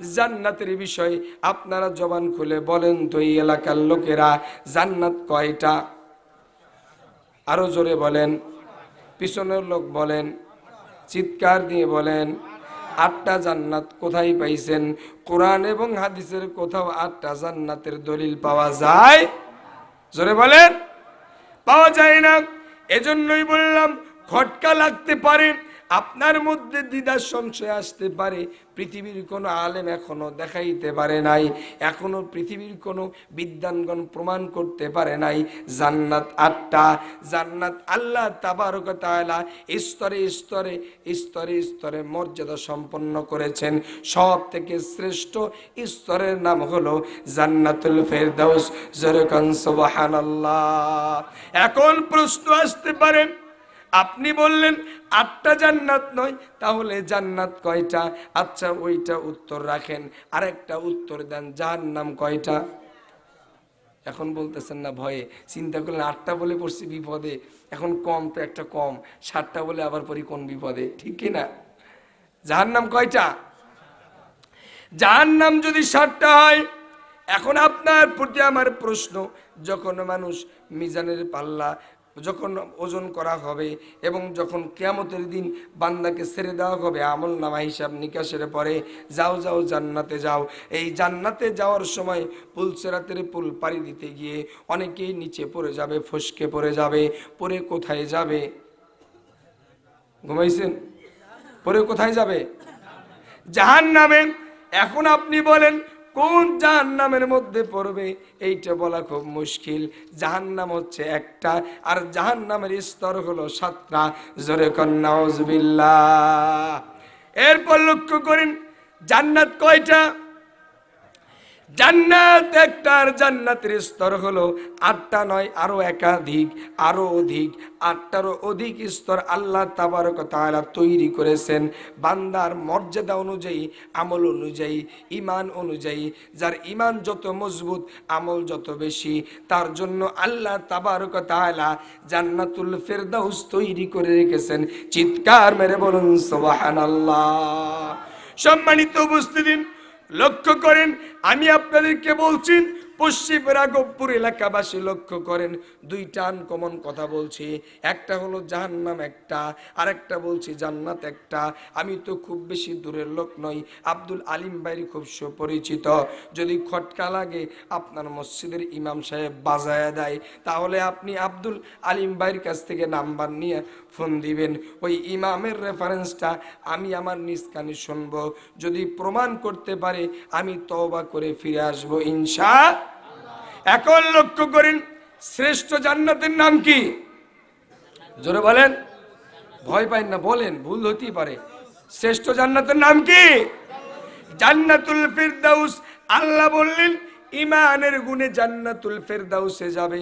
জান্নাতের বিষয় আপনারা জবান খুলে বলেন তো এই এলাকার লোকেরা, জান্নাত কয়টা? আরো জোরে বলেন, পিছনের লোক বলেন, চিৎকার দিয়ে বলেন। 8টা জান্নাত কোথায় পাইছেন? কোরআন এবং হাদিসের কোথাও 8টা জান্নাতের দলিল পাওয়া যায়? জোরে বলেন, পাওয়া যায় না। এজন্যই বললাম, খটকা লাগতে পারে, আপনার মধ্যে দ্বিধা সংশয় আসতে পারে। পৃথিবীর কোনো আলেম এখনো দেখাইতে পারে নাই, এখনো পৃথিবীর কোনো বিদ্বানগণ প্রমাণ করতে পারে নাই জান্নাত 8টা। জান্নাত আল্লাহ তাবারক ওয়া তাআলা স্তরে স্তরে স্তরে স্তরে মর্যাদা সম্পন্ন করেছেন। সব থেকে শ্রেষ্ঠ স্তরের নাম হলো জান্নাতুল ফেরদাউস। জোরে কোন সুবহানাল্লাহ। এখন প্রশ্ন আসতে পারে, আপনি বললেন 8টা জান্নাত নয়, তাহলে জান্নাত কয়টা? আচ্ছা ওইটা উত্তর রাখেন, আরেকটা উত্তর দেন, জাহান্নাম কয়টা? এখন বলতেছেন না ভয়ে, চিন্তা করলেন 8টা বলে পড়ছি বিপদে, এখন কম তো একটা কম, 7টা বলে আবার পড়ি কোন বিপদে, ঠিক কি না? জাহান্নাম কয়টা? জাহান্নাম যদি 7টা হয়, এখন আপনার প্রতি আমার প্রশ্ন, যখন মানুষ মিজানের পাল্লা যখন ওজন করা হবে এবং যখন কিয়ামতের দিন বান্দাকে ছেড়ে দেওয়া হবে আমল নামা হিসাব নিকাশের পরে, যাও যাও জান্নাতে যাও, এই জান্নাতে যাওয়ার সময় পুলসেরাতের পুল পাড়ি দিতে গিয়ে অনেকেই নিচে পড়ে যাবে, ফসকে পড়ে যাবে। পরে কোথায় যাবে? ঘুমাইছেন? পরে কোথায় যাবে? জাহান্নামে। এখন আপনি বলেন কোন জাহান্নামের মধ্যে পড়বে? এইটা বলা খুব মুশকিল। জাহান্নাম হচ্ছে একটা, আর জাহান্নামের স্তর হলো 7টা। জোরে কোন নাউজুবিল্লাহ। এরপর লক্ষ্য করেন, জান্নাত কয়টা? জান্নাত একটা, আর জান্নাতের স্তর হলো 8টা নয়, আরো একাধিক, আরো অধিক, 8টারও অধিক স্তর আল্লাহ তাবারক ওয়া তাআলা তৈরি করেছেন বান্দার মর্যাদা অনুযায়ী, আমল অনুযায়ী, ঈমান অনুযায়ী। যার ঈমান যত মজবুত, আমল যত বেশি, তার জন্য আল্লাহ তাবারক ওয়া তাআলা জান্নাতুল ফেরদাউস তৈরি করে রেখেছেন। চিৎকার মেরে বলুন সুবহানাল্লাহ। সম্মানিত উপস্থিতি, লক্ষ্য করেন, আমি আপনাদেরকে বলছি, পশ্চিম রাঘবপুর এলাকাবাসী লক্ষ্য করেন, 2টা আনকমন কথা বলছি। একটা হলো জাহান্নাম একটা, আরেকটা বলছি জান্নাত একটা। আমি তো খুব বেশি দূরের লোক নই, আব্দুল আলিম ভাইয়ের খুব সুপরিচিত। যদি খটকা লাগে আপনার মসজিদের ইমাম সাহেব বাজায়া দেয়, তাহলে আপনি আব্দুল আলিম ভাইয়ের কাছ থেকে নাম্বার নিয়ে ফোন দিবেন। ওই ইমামের রেফারেন্সটা আমি আমার নিজ কানে শুনবো। যদি প্রমাণ করতে পারে, আমি তওবা করে ফিরে আসবো ইনশাআল্লাহ। এখন লক্ষ্য করেন, শ্রেষ্ঠ জান্নাতের নাম কি? জোরে বলেন, ভয় পাইন না, বলেন, ভুল হতেই পারে। শ্রেষ্ঠ জান্নাতের নাম কি? জান্নাতুল ফেরদাউস। আল্লাহ বললেন, ঈমানের গুণে জান্নাতুল ফেরদাউসে যাবে।